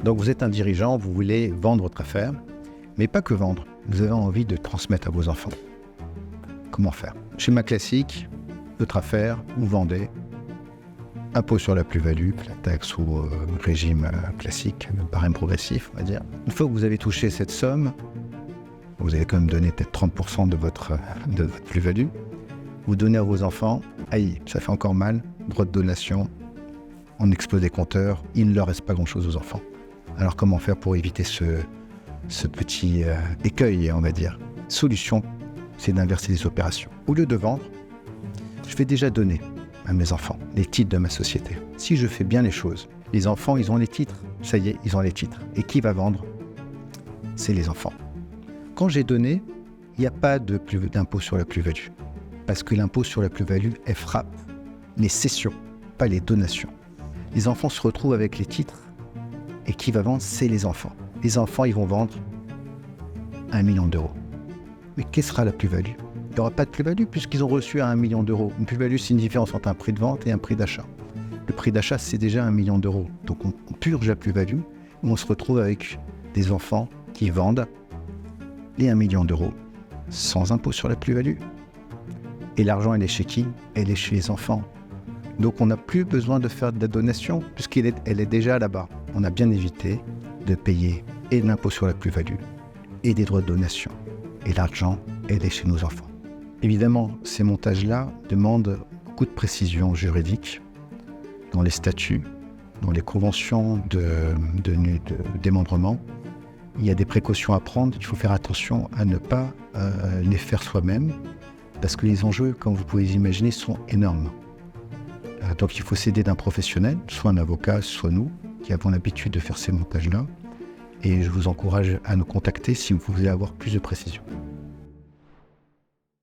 Donc vous êtes un dirigeant, vous voulez vendre votre affaire, mais pas que vendre, vous avez envie de transmettre à vos enfants. Comment faire? Schéma classique, votre affaire, vous vendez, impôt sur la plus-value, la taxe ou régime classique, barème progressif, on va dire. Une fois que vous avez touché cette somme, vous allez quand même donner peut-être 30% de votre plus-value, vous donnez à vos enfants, aïe, ça fait encore mal, droit de donation, on explose les compteurs, il ne leur reste pas grand-chose aux enfants. Alors comment faire pour éviter ce petit écueil, on va dire? Solution, c'est d'inverser les opérations. Au lieu de vendre, je vais déjà donner à mes enfants les titres de ma société. Si je fais bien les choses, les enfants, ils ont les titres. Ça y est, ils ont les titres. Et qui va vendre? C'est les enfants. Quand j'ai donné, il n'y a pas d'impôt sur la plus-value. Parce que l'impôt sur la plus-value, elle frappe les cessions, pas les donations. Les enfants se retrouvent avec les titres. Et qui va vendre? C'est les enfants. Les enfants, ils vont vendre 1 million d'euros. Mais quelle sera la plus-value? Il n'y aura pas de plus-value puisqu'ils ont reçu à 1 million d'euros. Une plus-value, c'est une différence entre un prix de vente et un prix d'achat. Le prix d'achat, c'est déjà 1 million d'euros. Donc on purge la plus-value. On se retrouve avec des enfants qui vendent les 1 million d'euros sans impôt sur la plus-value. Et l'argent, elle est chez qui? Elle est chez les enfants. Donc on n'a plus besoin de faire de la donation puisqu'elle est déjà là-bas. On a bien évité de payer et de l'impôt sur la plus-value et des droits de donation. Et l'argent, elle est chez nos enfants. Évidemment, ces montages-là demandent beaucoup de précision juridique dans les statuts, dans les conventions de démembrement. Il y a des précautions à prendre. Il faut faire attention à ne pas les faire soi-même parce que les enjeux, comme vous pouvez imaginer, sont énormes. Donc il faut s'aider d'un professionnel, soit un avocat, soit nous, qui avons l'habitude de faire ces montages-là. Et je vous encourage à nous contacter si vous voulez avoir plus de précision.